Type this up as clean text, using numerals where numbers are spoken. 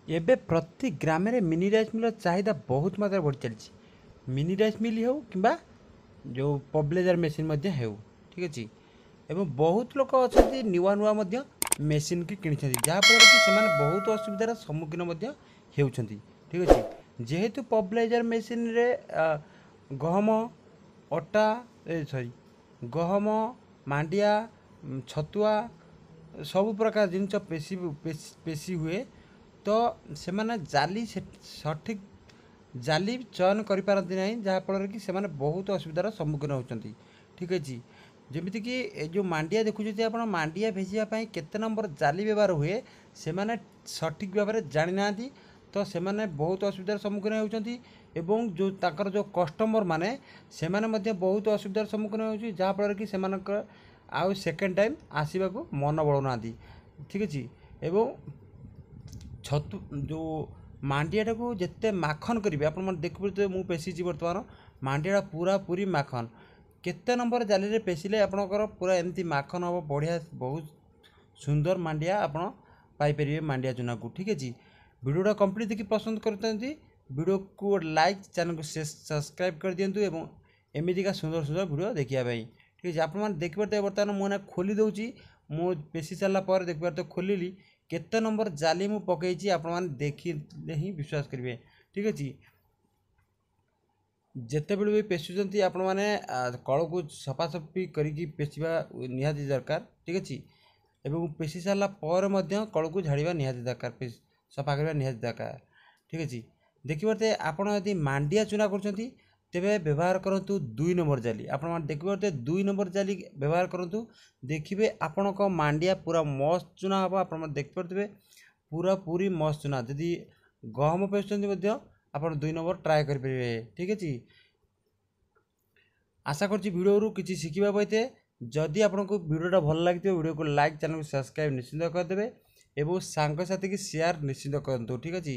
ଏବେ ପ୍ରତି ଗ୍ରାମରେ ମିନି ରାଇସ୍ ମିଲ୍ର ଚାହିଦା ବହୁତ ମାତ୍ରାରେ ବଢ଼ି ଚାଲିଛି। ମିନି ରାଇସ୍ ମିଲ୍ ହେଉ କିମ୍ବା ଯେଉଁ ପବ୍ଲେଜର ମେସିନ୍ ମଧ୍ୟ ହେଉ, ଠିକ୍ ଅଛି। ଏବଂ ବହୁତ ଲୋକ ଅଛନ୍ତି ନୂଆ ନୂଆ ମଧ୍ୟ ମେସିନ୍ କି କିଣିଛନ୍ତି, ଯାହାଫଳରେ କି ସେମାନେ ବହୁତ ଅସୁବିଧାର ସମ୍ମୁଖୀନ ମଧ୍ୟ ହେଉଛନ୍ତି, ଠିକ୍ ଅଛି। ଯେହେତୁ ପବ୍ଲେଜର ମେସିନ୍ରେ ଗହମ, ଅଟା, ସରି, ଗହମ, ମାଣ୍ଡିଆ, ଛତୁଆ ସବୁ ପ୍ରକାର ଜିନିଷ ପେଶି ହୁଏ, ତ ସେମାନେ ସଠିକ୍ ଜାଲି ଚୟନ କରିପାରନ୍ତି ନାହିଁ, ଯାହାଫଳରେ କି ସେମାନେ ବହୁତ ଅସୁବିଧାର ସମ୍ମୁଖୀନ ହେଉଛନ୍ତି, ଠିକ୍ ଅଛି। ଯେମିତିକି ଏ ଯେଉଁ ମାଣ୍ଡିଆ ଦେଖୁଛନ୍ତି ଆପଣ, ମାଣ୍ଡିଆ ଭେଜିବା ପାଇଁ କେତେ ନମ୍ବର ଜାଲି ବ୍ୟବହାର ହୁଏ ସେମାନେ ସଠିକ୍ ଭାବରେ ଜାଣିନାହାନ୍ତି, ତ ସେମାନେ ବହୁତ ଅସୁବିଧାର ସମ୍ମୁଖୀନ ହେଉଛନ୍ତି। ଏବଂ ଯେଉଁ ତାଙ୍କର ଯେଉଁ କଷ୍ଟମର ମାନେ ସେମାନେ ମଧ୍ୟ ବହୁତ ଅସୁବିଧାର ସମ୍ମୁଖୀନ ହେଉଛି, ଯାହାଫଳରେ କି ସେମାନଙ୍କର ଆଉ ସେକେଣ୍ଡ ଟାଇମ୍ ଆସିବାକୁ ମନ ବଳଉନାହାନ୍ତି, ଠିକ୍ ଅଛି। ଏବଂ ଯେଉଁ ମାଣ୍ଡିଆଟାକୁ ଯେତେ ମାଖନ କରିବେ, ଆପଣମାନେ ଦେଖିପାରୁଥିବେ ମୁଁ ପେଶିଛି ବର୍ତ୍ତମାନ, ମାଣ୍ଡିଆଟା ପୁରାପୁରି ମାଖନ। କେତେ ନମ୍ବର ଜାଲିରେ ପେଶିଲେ ଆପଣଙ୍କର ପୁରା ଏମିତି ମାଖନ ହେବ, ବଢ଼ିଆ ବହୁତ ସୁନ୍ଦର ମାଣ୍ଡିଆ ଆପଣ ପାଇପାରିବେ ମାଣ୍ଡିଆ ଚୁନାକୁ, ଠିକ୍ ଅଛି। ଭିଡ଼ିଓଟା କମ୍ପ୍ଲିଟ୍ ଦେଖି ପସନ୍ଦ କରୁଛନ୍ତି, ଭିଡ଼ିଓକୁ ଲାଇକ୍, ଚ୍ୟାନେଲକୁ ସବସ୍କ୍ରାଇବ୍ କରିଦିଅନ୍ତୁ ଏବଂ ଏମିତିକା ସୁନ୍ଦର ସୁନ୍ଦର ଭିଡ଼ିଓ ଦେଖିବା ପାଇଁ, ଠିକ୍ ଅଛି। ଆପଣମାନେ ଦେଖିପାରୁଥିବେ ବର୍ତ୍ତମାନ ମୁଁ ଏଇନା ଖୋଲି ଦେଉଛି, ମୁଁ ପେଶି ସାରିଲା ପରେ ଦେଖିପାରୁଥିବେ ଖୋଲିଲି, କେତେ ନମ୍ବର ଜାଲି ମୁଁ ପକାଇଛି ଆପଣମାନେ ଦେଖିଲେ ହିଁ ବିଶ୍ୱାସ କରିବେ, ଠିକ୍ ଅଛି। ଯେତେବେଳେ ବି ପେଶୁଛନ୍ତି ଆପଣମାନେ କଳକୁ ସଫାସଫି କରିକି ପେଶିବା ନିହାତି ଦରକାର, ଠିକ୍ ଅଛି। ଏବଂ ପେଶି ସାରିଲା ପରେ ମଧ୍ୟ କଳକୁ ଝାଡ଼ିବା ନିହାତି ଦରକାର, ସଫା କରିବା ନିହାତି ଦରକାର, ଠିକ୍ ଅଛି। ଦେଖିପାରୁଥିବେ ଆପଣ ଯଦି ମାଣ୍ଡିଆ ଚୁନା କରୁଛନ୍ତି ତେବେ ବ୍ୟବହାର କରନ୍ତୁ 2 ନମ୍ବର ଜାଲି। ଆପଣମାନେ ଦେଖିପାରୁଥିବେ 2 ନମ୍ବର ଜାଲି ବ୍ୟବହାର କରନ୍ତୁ, ଦେଖିବେ ଆପଣଙ୍କ ମାଣ୍ଡିଆ ପୁରା ମସ୍ତ ଚୁନା ହେବ। ଆପଣମାନେ ଦେଖିପାରୁଥିବେ ପୁରାପୁରି ମସ୍ତ ଚୁନା। ଯଦି ଗହମ ପେଶୁଛନ୍ତି ମଧ୍ୟ ଆପଣ 2 ନମ୍ବର ଟ୍ରାଏ କରିପାରିବେ, ଠିକ୍ ଅଛି। आशा करछि भिडियो किसी शिखा पाइथे। जदि आपको भिडियोटा भल लगी भिडियो को लाइक, चैनल को सब्सक्राइब निश्चिंत करदे और सांग साथी की शेयर निश्चिंत करूँ, ठीक अच्छे।